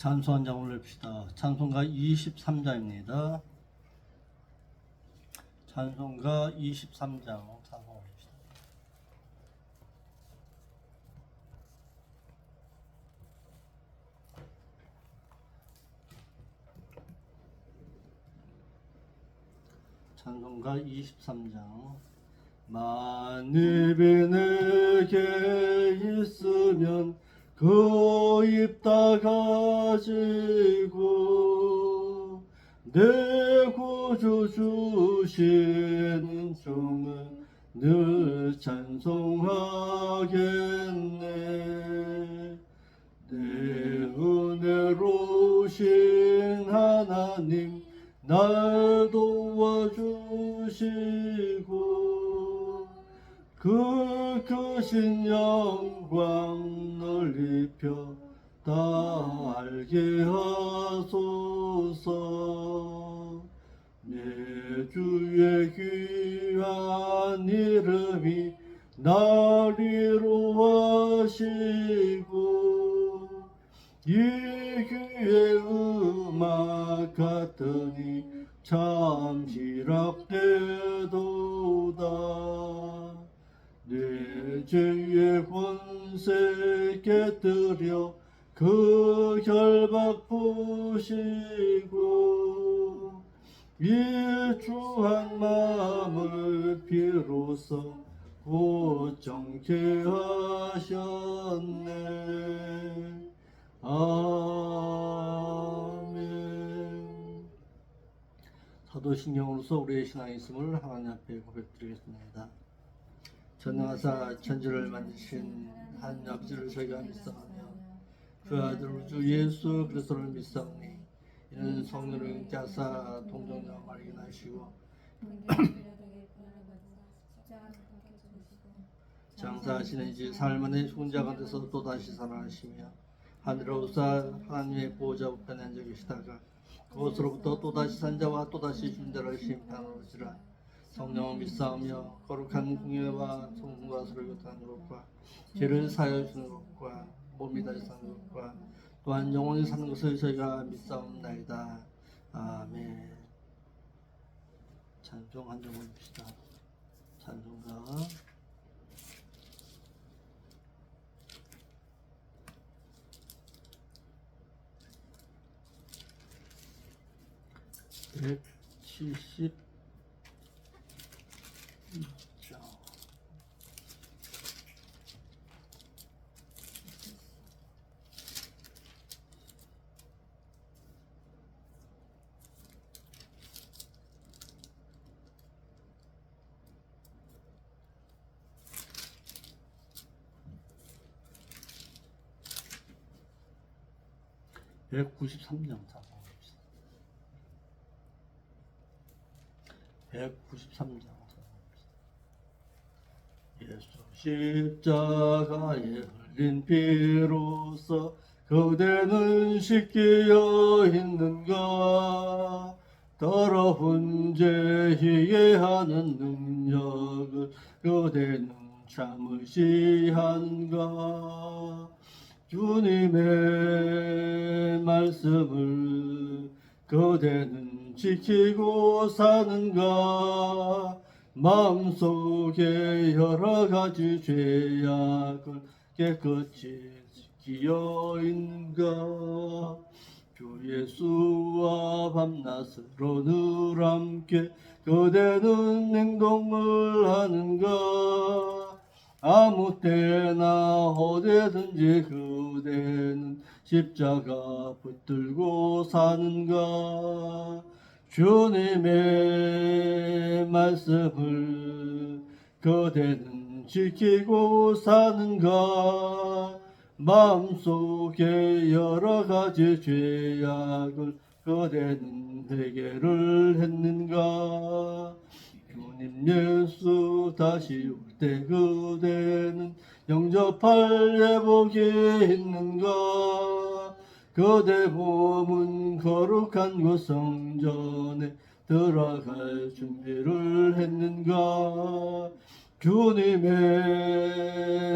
찬송 한 장 올립시다. 찬송가 23장입니다. 찬송가 23장 찬송 올립시다. 찬송가 23장. 만입이 내게 있으면 그 입 다 가지고 내 구주 주시는 종을 늘 찬송하겠네. 내 은혜로우신 하나님 날 도와주시고 그 크신 영광 넓혀 다 알게 하소서. 내 주의 귀한 이름이 날 위로하시고 이 귀의 음악 같으니 참 희락되도다. 내 죄의 권세 깨뜨려 그 결박 푸시고 일주한 마음을 비로소 고정케 하셨네. 아멘. 사도신경으로서 우리의 신앙이 있음을 하나님 앞에 고백드리겠습니다. 전능하사 천지를 만드신 한 아버지를 저희가 믿사오며 그 아들 우주 예수 그리스도를 믿사오니 이는 성령을 잉태하사 동정녀 마리아 나시고 장사하시는 이제 삶안에 죽은 자 가운데서 또다시 살아나시며 하늘에 오사 하나님의 보호자 우편에 앉아 계시다가 그곳으로부터 또다시 산 자와 또다시 죽은 자를 심판하러 오시라. 성령을 믿사오며 거룩한 공예와 성품과 서로 교통하는 것과 죄를 사하여 주는 것과 몸이 다시 사는 것과 또한 영원히 사는 것을 저희가 믿사옵나이다. 아멘. 찬송 한 장 올립시다. 찬송가 172장. (193장) 193장. 예수 십자가에 흘린 피로써 그대는 씻기어 있는가. 더러운 죄 희게하는 능력을 그대는 참으시한가. 주님의 말씀을 그대는 지키고 사는가. 마음속에 여러가지 죄악을 깨끗이 지키어 있는가. 주 예수와 밤낮으로 늘 함께 그대는 행동을 하는가. 아무 때나 어디든지 그대는 십자가 붙들고 사는가. 주님의 말씀을 그대는 지키고 사는가. 마음속에 여러가지 죄악을 그대는 회개를 했는가. 주님 예수 다시 올 때 그대는 영접할 예복이 있는가. 그대 몸은 거룩한 그 성전에 들어갈 준비를 했는가. 주님의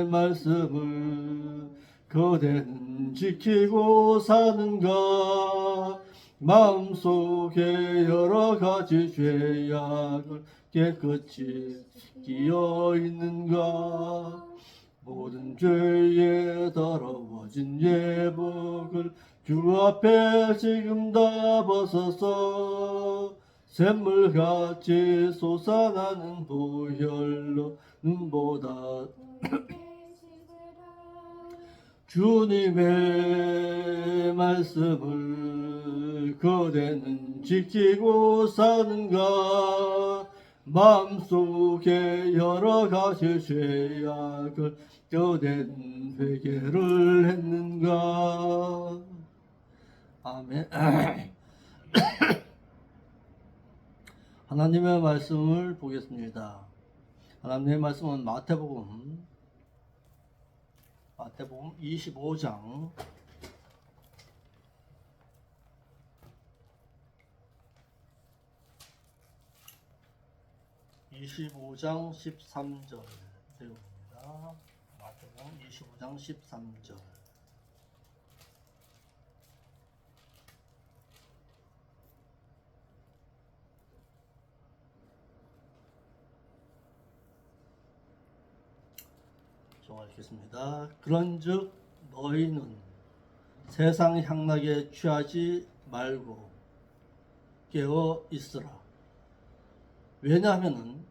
말씀을 그대는 지키고 사는가? 마음속에 여러 가지 죄악을 깨끗이 끼어 있는가? 모든 죄에 더러워진 예복을 주 앞에 지금 다 벗어서 샘물같이 솟아나는 보혈로 눈보다 주님의 말씀을 그대는 지키고 사는가? 마음속에 여러 가지 죄악을 그대는 회개를 했는가? 아멘. 하나님의 말씀을 보겠습니다. 하나님의 말씀은 마태복음 25장 13절 배웁니다. 마태복음 25장 13절. 읽겠습니다. 그런즉 너희는 세상 향락에 취하지 말고 깨어 있으라. 왜냐하면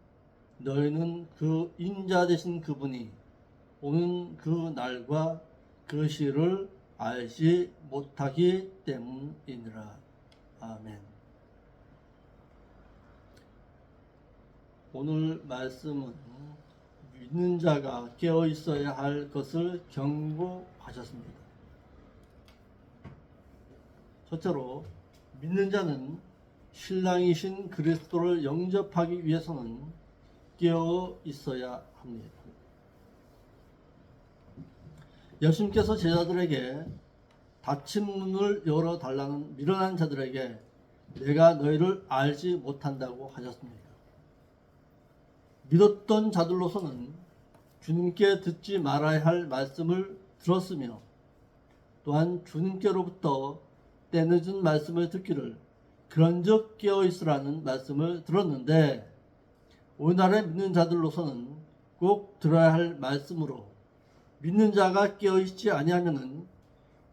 너희는 그 인자 되신 그분이 오는 그 날과 그 시를 알지 못하기 때문이니라. 아멘. 오늘 말씀은 믿는 자가 깨어 있어야 할 것을 경고하셨습니다. 첫째로 믿는 자는 신랑이신 그리스도를 영접하기 위해서는 깨어 있어야 합니다. 예수님께서 제자들에게 닫힌 문을 열어달라는 미련한 자들에게 내가 너희를 알지 못한다고 하셨습니다. 믿었던 자들로서는 주님께 듣지 말아야 할 말씀을 들었으며 또한 주님께로부터 때늦은 말씀을 듣기를 그런즉 깨어있으라는 말씀을 들었는데 오늘날의 믿는 자들로서는 꼭 들어야 할 말씀으로 믿는 자가 깨어있지 아니하면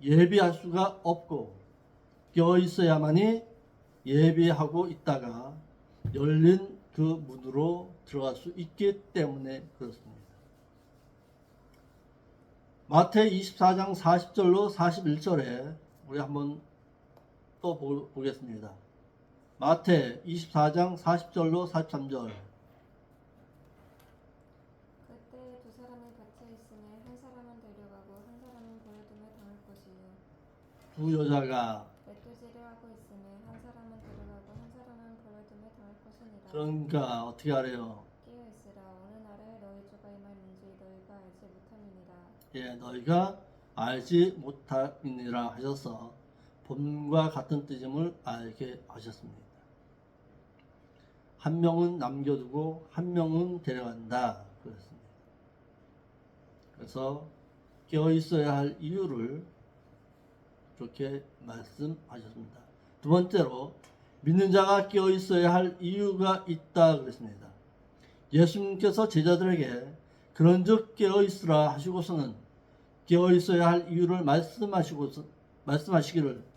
예비할 수가 없고 깨어있어야만이 예비하고 있다가 열린 그 문으로 들어갈 수 있기 때문에 그렇습니다. 마태 24장 40절로 41절에 우리 한번 또 보겠습니다. 마태 24장 40절로 43절. 그때 두 사람이 갇혀 있으니 한 사람은 데려가고 한 사람은 버려둠에 당할 것이요. 두 여자가 멧돼지를 하고 있으니 한 사람은 데려가고 한 사람은 버려둠에 당할 것이니라. 그러니까 어떻게 하래요? 깨어 있으라. 어느 날에 너희 주가 임할는지 너희가 알지 못함이니라. 예, 너희가 알지 못함이니라 하셔서 본문과 같은 뜻임을 알게 하셨습니다. 한 명은 남겨두고 한 명은 데려간다 그랬습니다. 그래서 깨어 있어야 할 이유를 그렇게 말씀하셨습니다. 두 번째로 믿는 자가 깨어 있어야 할 이유가 있다 그랬습니다. 예수님께서 제자들에게 그런즉 깨어 있으라 하시고서는 깨어 있어야 할 이유를 말씀하시기를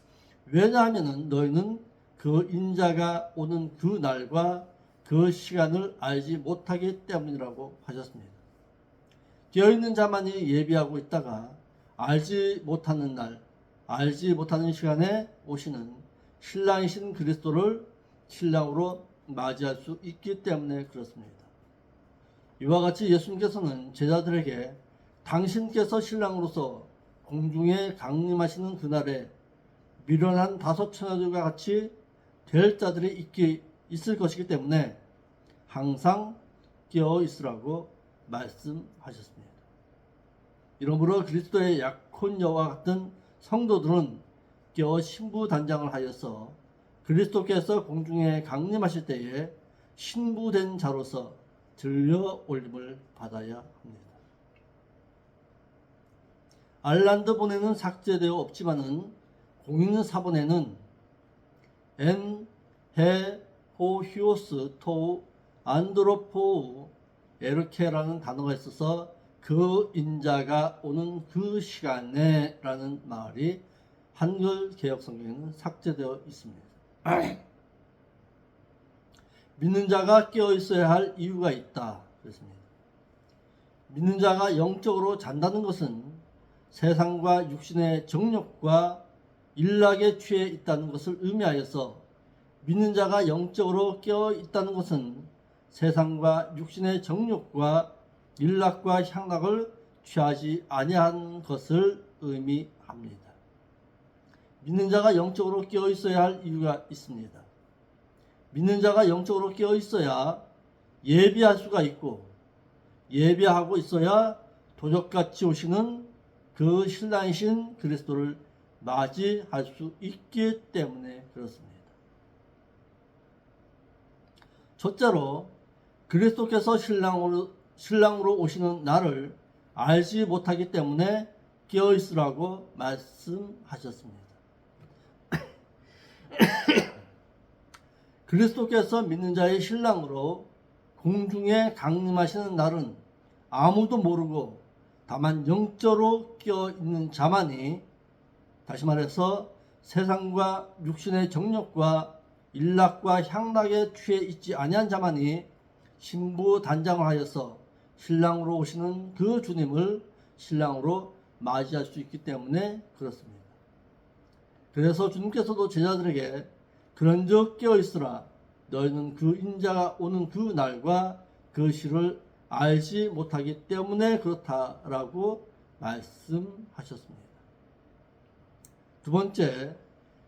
왜냐하면 너희는 그 인자가 오는 그 날과 그 시간을 알지 못하기 때문이라고 하셨습니다. 깨어있는 자만이 예비하고 있다가 알지 못하는 날, 알지 못하는 시간에 오시는 신랑이신 그리스도를 신랑으로 맞이할 수 있기 때문에 그렇습니다. 이와 같이 예수님께서는 제자들에게 당신께서 신랑으로서 공중에 강림하시는 그날에 미련한 다섯 처녀들과 같이 될 자들이 있을 것이기 때문에 항상 깨어 있으라고 말씀하셨습니다. 이러므로 그리스도의 약혼녀와 같은 성도들은 깨어 신부단장을 하여서 그리스도께서 공중에 강림하실 때에 신부된 자로서 들려 올림을 받아야 합니다. 알란드 본에는 삭제되어 없지만은 공인사본에는 엔 헤 호히오스 토우 안드로포우 에르케라는 단어가 있어서 그 인자가 오는 그 시간에 라는 말이 한글 개역 성경에는 삭제되어 있습니다. 믿는 자가 깨어 있어야 할 이유가 있다 그랬습니다. 믿는 자가 영적으로 잔다는 것은 세상과 육신의 정욕과 일락에 취해 있다는 것을 의미하여서, 믿는 자가 영적으로 깨어 있다는 것은 세상과 육신의 정욕과 일락과 향락을 취하지 아니한 것을 의미합니다. 믿는 자가 영적으로 깨어 있어야 할 이유가 있습니다. 믿는 자가 영적으로 깨어 있어야 예비할 수가 있고, 예비하고 있어야 도적같이 오시는 그 신랑이신 그리스도를 맞이할 수 있기 때문에 그렇습니다. 첫째로, 그리스도께서 신랑으로 오시는 날을 알지 못하기 때문에 깨어 있으라고 말씀하셨습니다. 그리스도께서 믿는 자의 신랑으로 공중에 강림하시는 날은 아무도 모르고 다만 영적으로 깨어 있는 자만이, 다시 말해서 세상과 육신의 정욕과 일락과 향락에 취해 있지 아니한 자만이 신부단장을 하여서 신랑으로 오시는 그 주님을 신랑으로 맞이할 수 있기 때문에 그렇습니다. 그래서 주님께서도 제자들에게 그런즉 깨어 있으라, 너희는 그 인자가 오는 그 날과 그 시를 알지 못하기 때문에 그렇다라고 말씀하셨습니다. 두 번째,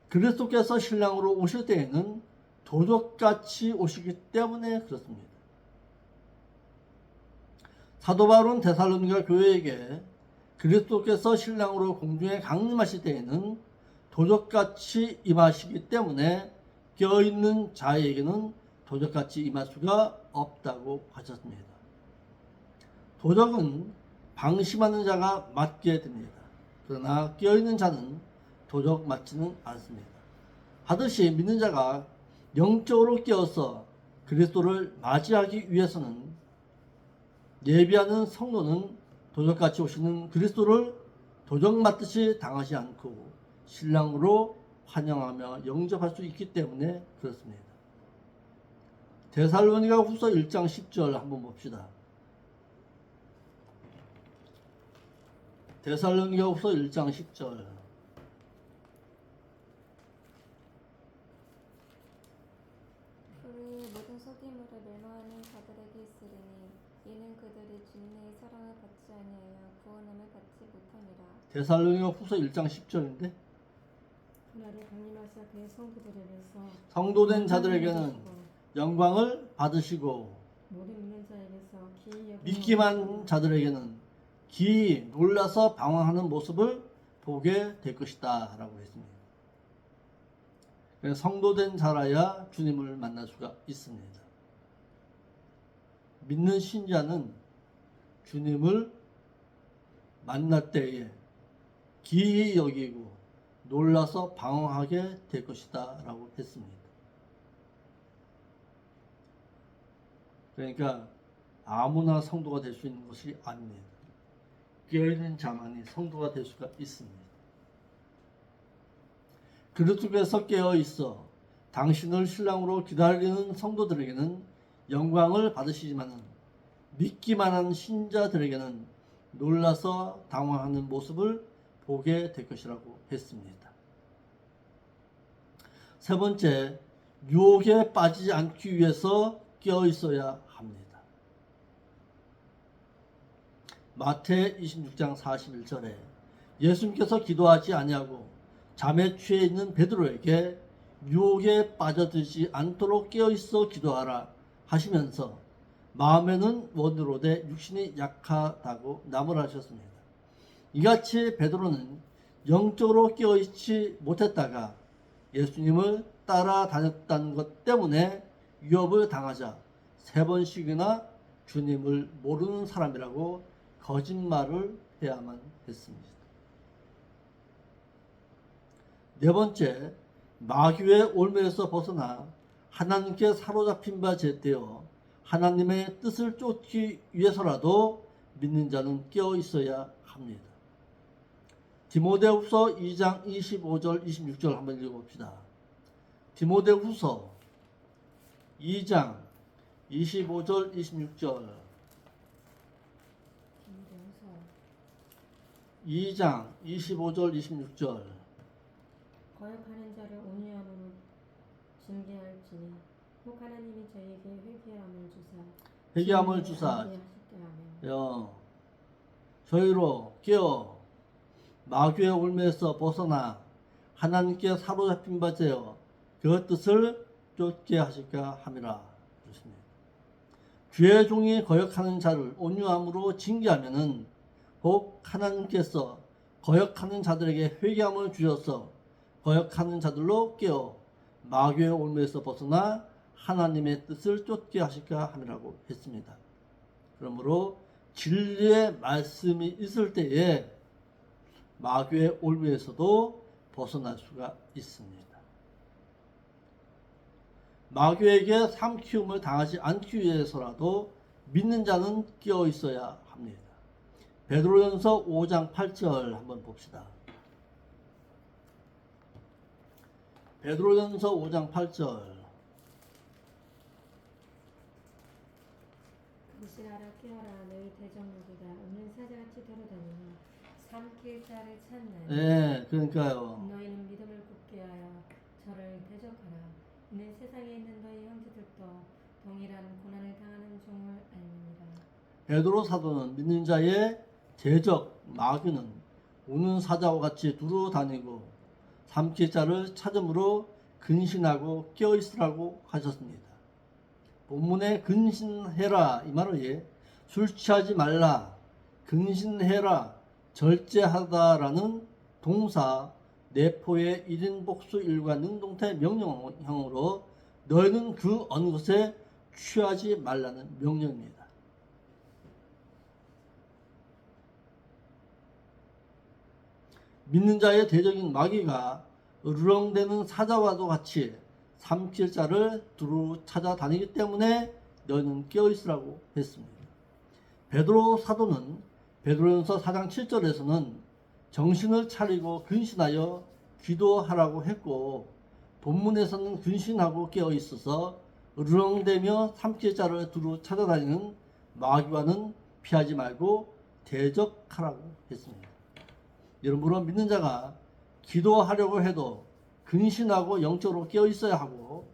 그리스도께서 신랑으로 오실 때에는 도적같이 오시기 때문에 그렇습니다. 사도 바울은 데살로니가 교회에게 그리스도께서 신랑으로 공중에 강림하실 때에는 도적같이 임하시기 때문에 깨어있는 자에게는 도적같이 임할 수가 없다고 하셨습니다. 도적은 방심하는 자가 맞게 됩니다. 그러나 깨어있는 자는 도적 맞지는 않습니다. 하듯이 믿는 자가 영적으로 깨어서 그리스도를 맞이하기 위해서는, 예비하는 성도는 도적같이 오시는 그리스도를 도적 맞듯이 당하지 않고 신랑으로 환영하며 영접할 수 있기 때문에 그렇습니다. 데살로니가 후서 1장 10절 한번 봅시다. 데살로니가 후서 1장 10절. 불이 모든 소기물을 멸망하는 자들에게 있으리니 이는 그들이 주님의 사랑을 받지 아니하여 구원함을 받지 못함이라. 데살로니가 후서 1장 10절인데, 그날에 강림하사 그의 성도들에게서 성도된 자들에게는 영광을 받으시고 모든 믿는 자에게서 기이 여기는 믿기만 자들에게는 기이 놀라서 방황하는 모습을 보게 될 것이다 라고 했습니다. 성도된 자라야 주님을 만날 수가 있습니다. 믿는 신자는 주님을 만날 때에 기이 여기고 놀라서 방황하게 될 것이다 라고 했습니다. 그러니까 아무나 성도가 될 수 있는 것이 아닙니다. 깨어있는 자만이 성도가 될 수가 있습니다. 그리스도께서 깨어있어 당신을 신랑으로 기다리는 성도들에게는 영광을 받으시지만, 믿기만 한 신자들에게는 놀라서 당황하는 모습을 보게 될 것이라고 했습니다. 세 번째, 유혹에 빠지지 않기 위해서 깨어있어야 합니다. 마태 26장 41절에 예수님께서 기도하지 아니하고 잠에 취해 있는 베드로에게 유혹에 빠져들지 않도록 깨어있어 기도하라 하시면서 마음에는 원으로되 육신이 약하다고 나무라하셨습니다. 이같이 베드로는 영적으로 깨어있지 못했다가 예수님을 따라다녔다는 것 때문에 위협을 당하자 3번씩이나 주님을 모르는 사람이라고 거짓말을 해야만 했습니다. 네 번째, 마귀의 올무에서 벗어나 하나님께 사로잡힌 바 제때여 하나님의 뜻을 쫓기 위해서라도 믿는 자는 깨어 있어야 합니다. 디모데후서 2장 25절 26절 한번 읽어봅시다. 디모데후서 2장 25절 26절 2장 25절 26절 거역하는 자를 온유함으로 징계할지니 혹 하나님이 저희에게 회개함을 주사 회개함을 주사 하시게 하며 저희로 깨어 마귀의 올무에서 벗어나 하나님께 사로잡힌 바 되어 그 뜻을 쫓게 하실까 함이라. 그렇습니다. 주의 종이 거역하는 자를 온유함으로 징계하면은 혹 하나님께서 거역하는 자들에게 회개함을 주셔서 거역하는 자들로 깨어 마귀의 올무에서 벗어나 하나님의 뜻을 쫓게 하실까 함이라고 했습니다. 그러므로 진리의 말씀이 있을 때에 마귀의 올무에서도 벗어날 수가 있습니다. 마귀에게 삼키움을 당하지 않기 위해서라도 믿는 자는 깨어 있어야 합니다. 베드로전서 5장 8절 한번 봅시다. 베드로전서 5장 8절 그것이라 깨어라 너희 대적무기가 없는 사자같이 돌아다니며 삼킬 자를 찾는 네, 그러니까요. 너희는 믿음을 굳게 하여 저를 대적하라. 이는 세상에 있는 너희 형제들도 동일한 고난을 당하는 종을 알미니라. 베드로 사도는 믿는 자의 대적 마귀는 우는 사자와 같이 두루 다니고 삼킬 자를 찾음으로 근신하고 깨어 있으라고 하셨습니다. 본문에 근신해라 이 말을 술 취하지 말라, 근신해라, 절제하다라는 동사 내포의 1인 복수 일과 능동태 명령형으로 너희는 그 어느 것에 취하지 말라는 명령입니다. 믿는 자의 대적인 마귀가 으르렁대는 사자와도 같이 삼킬 자를 두루 찾아다니기 때문에 너희는 깨어있으라고 했습니다. 베드로 사도는 베드로전서 4장 7절에서는 정신을 차리고 근신하여 기도하라고 했고, 본문에서는 근신하고 깨어있어서 으르렁대며 삼킬 자를 두루 찾아다니는 마귀와는 피하지 말고 대적하라고 했습니다. 여러분은 믿는 자가 기도하려고 해도 근신하고 영적으로 깨어 있어야 하고,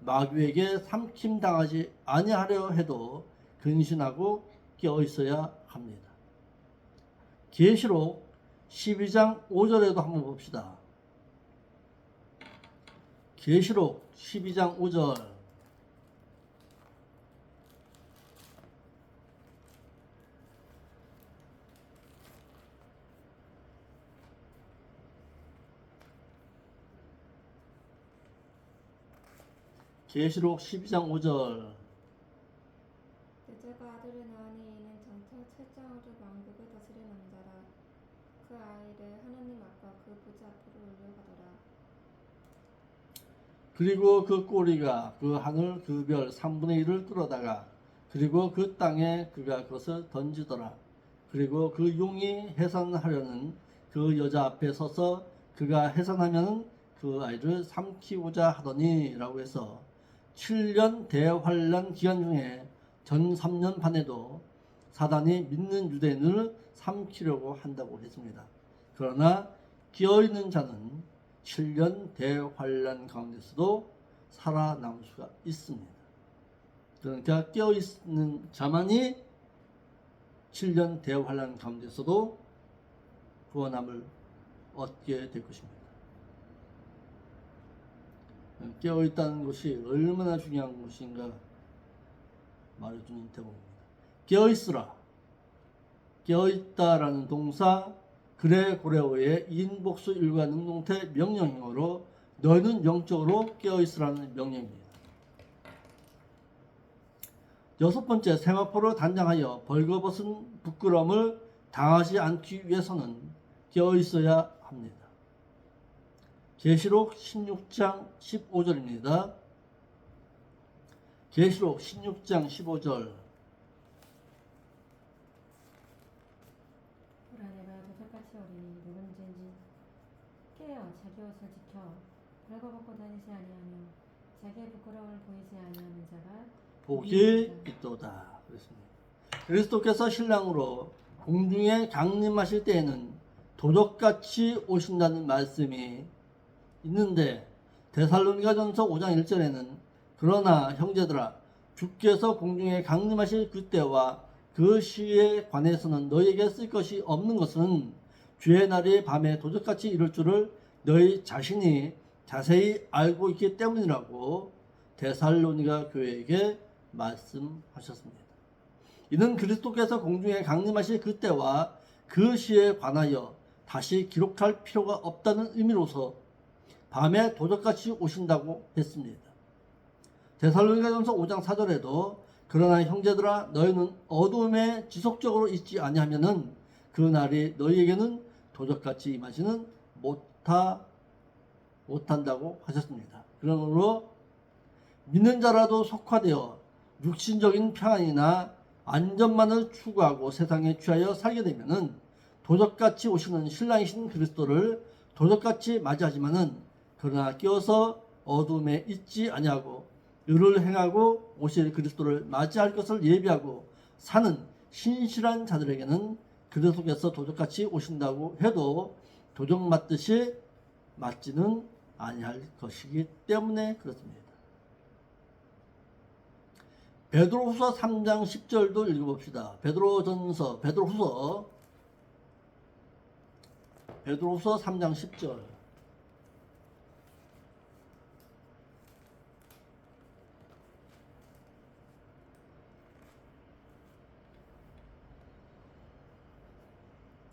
마귀에게 삼킴 당하지 아니하려 해도 근신하고 깨어 있어야 합니다. 계시록 12장 5절에도 한번 봅시다. 계시록 12장 5절 계시록 12장 5절 둘째가 아들을 낳으니 이는 장차 철장으로 왕국을 다스릴 남자라. 그 아이를 하나님 앞과 그 보좌 앞으로 올려가더라. 그리고 그 꼬리가 그 하늘 그 별 3분의 1을 뚫어다가 그리고 그 땅에 그가 그것을 던지더라. 그리고 그 용이 해산하려는 그 여자 앞에 서서 그가 해산하면 그 아이를 삼키고자 하더니 라고 해서 7년 대환란 기간 중에 전 3년 반에도 사단이 믿는 유대인을 삼키려고 한다고 했습니다. 그러나 깨어있는 자는 7년 대환란 가운데서도 살아남을 수가 있습니다. 그러니까 깨어있는 자만이 7년 대환란 가운데서도 구원함을 얻게 될 것입니다. 깨어있다는 것이 얼마나 중요한 것인가 말해주는 대목입니다. 깨어있으라. 깨어있다라는 동사 그레고레오의 인복수 일과 능동태 명령형으로 너희는 영적으로 깨어있으라는 명령입니다. 여섯 번째, 세마포를 단장하여 벌거벗은 부끄러움을 당하지 않기 위해서는 깨어있어야 합니다. 계시록 16장 15절입니다. 계시록 16장 15절. 보라 내가 도적같이 어리니 누구든지 깨어 자기 옷을 지켜 벌거벗고 다니지 아니하며 자기의 부끄러움을 보이지 아니하는 자가 복이 있도다. 그렇습니다. 그리스도께서 신랑으로 공중에 강림하실 때에는 도적같이 오신다는 말씀이 있는데 데살로니가전서 5장 1절에는 그러나 형제들아 주께서 공중에 강림하실 그때와 그 시에 관해서는 너희에게 쓸 것이 없는 것은 주의 날이 밤에 도적같이 이룰 줄을 너희 자신이 자세히 알고 있기 때문이라고 데살로니가 교회에게 말씀하셨습니다. 이는 그리스도께서 공중에 강림하실 그때와 그 시에 관하여 다시 기록할 필요가 없다는 의미로서 밤에 도적같이 오신다고 했습니다. 데살로니가전서 5장 4절에도 그러나 형제들아 너희는 어둠에 지속적으로 있지 아니하면은 그 날이 너희에게는 도적같이 임하지는 못한다고 하셨습니다. 그러므로 믿는 자라도 속화되어 육신적인 평안이나 안전만을 추구하고 세상에 취하여 살게 되면은 도적같이 오시는 신랑이신 그리스도를 도적같이 맞이하지만은 그러나 끼어서 어둠에 있지 아니하고 의를 행하고 오실 그리스도를 맞이할 것을 예비하고 사는 신실한 자들에게는 그리스도께서 도적같이 오신다고 해도 도적 맞듯이 맞지는 아니할 것이기 때문에 그렇습니다. 베드로후서 3장 10절도 읽어봅시다. 베드로후서 3장 10절.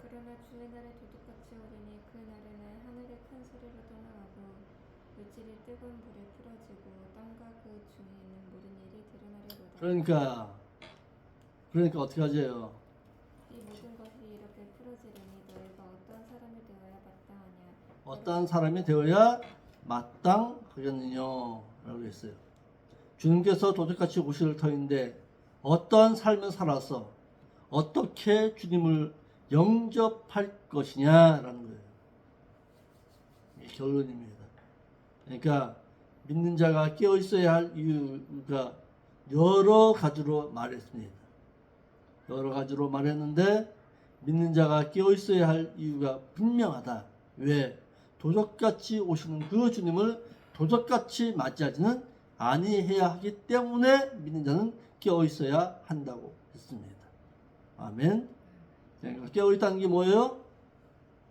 그러나 주의 날에 도둑같이 오리니 그 날에는 하늘이 큰 소리로 떠나가고 물질이 뜨거운 불에 풀어지고 땅과 그 중에 있는 모든 일이 드러나려도다. 그러니까 어떻게 하죠? 이 모든 것이 이렇게 풀어지리니 너희가 어떠한 사람이 되어야 마땅하냐. 어떠한 사람이 되어야 마땅하겠느냐 라고 했어요. 주님께서 도적같이 오실 터인데 어떠한 삶을 살아서 어떻게 주님을 영접할 것이냐라는 거예요. 이게 결론입니다. 그러니까 믿는 자가 깨어 있어야 할 이유가 여러 가지로 말했습니다. 여러 가지로 말했는데 믿는 자가 깨어 있어야 할 이유가 분명하다. 왜? 도적같이 오시는 그 주님을 도적같이 맞이하지는 아니해야 하기 때문에 믿는 자는 깨어 있어야 한다고 했습니다. 아멘. 그러니까 깨어 있다는 게 뭐예요?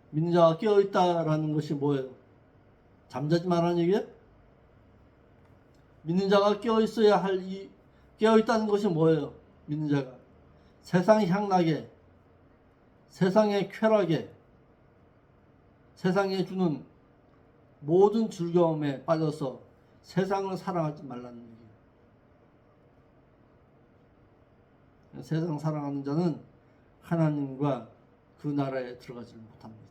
믿는 자가 깨어 있다라는 것이 뭐예요? 잠자지 말라는 얘기예요? 믿는 자가 깨어 있어야 깨어 있다는 것이 뭐예요? 믿는 자가 세상 향락에, 세상의 쾌락에, 세상에 주는 모든 즐거움에 빠져서 세상을 사랑하지 말라는 얘기예요. 세상 사랑하는 자는 하나님과 그 나라에 들어가지 못합니다.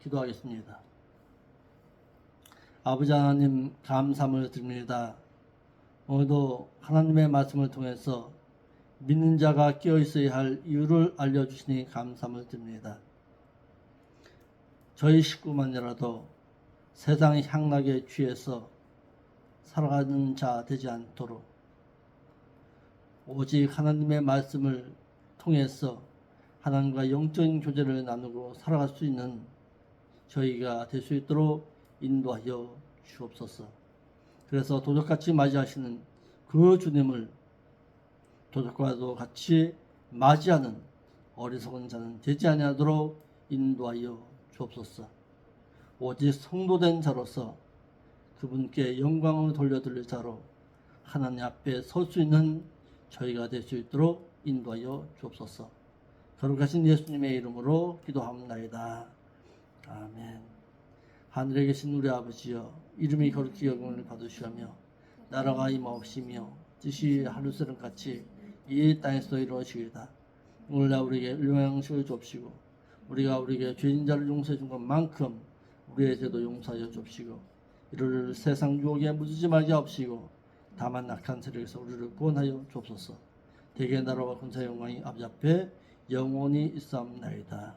기도하겠습니다. 아버지 하나님 감사함을 드립니다. 오늘도 하나님의 말씀을 통해서 믿는 자가 깨어 있어야 할 이유를 알려주시니 감사함을 드립니다. 저희 식구만이라도 세상의 향락에 취해서 살아가는 자 되지 않도록 오직 하나님의 말씀을 통해서 하나님과 영적인 교제를 나누고 살아갈 수 있는 저희가 될 수 있도록 인도하여 주옵소서. 그래서 도적같이 맞이하시는 그 주님을 도적과도 같이 맞이하는 어리석은 자는 되지 아니하도록 인도하여 주옵소서. 오직 성도된 자로서 그분께 영광을 돌려드릴 자로 하나님 앞에 설 수 있는 저희가 될 수 있도록 인도하여 주옵소서. 거룩하신 예수님의 이름으로 기도합나이다. 아멘. 하늘에 계신 우리 아버지여, 이름이 거룩히 영광을 받으시오며 나라가 임하옵시며 뜻이 하늘처럼 같이 이 땅에서 이루어지이다. 오늘날 우리에게 일용할 양식을 주옵시고 우리가 우리에게 죄인 자를 용서해 준 것만큼 우리의 죄도 용서하여 줍시고 이를 세상 유혹에 물들지 말게 하옵시고 다만 악한 세력에서 우리를 구원하여 주옵소서. 대개 나라와 군사 영광이 아버지 앞에 영원히 있사옵나이다.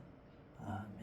아멘.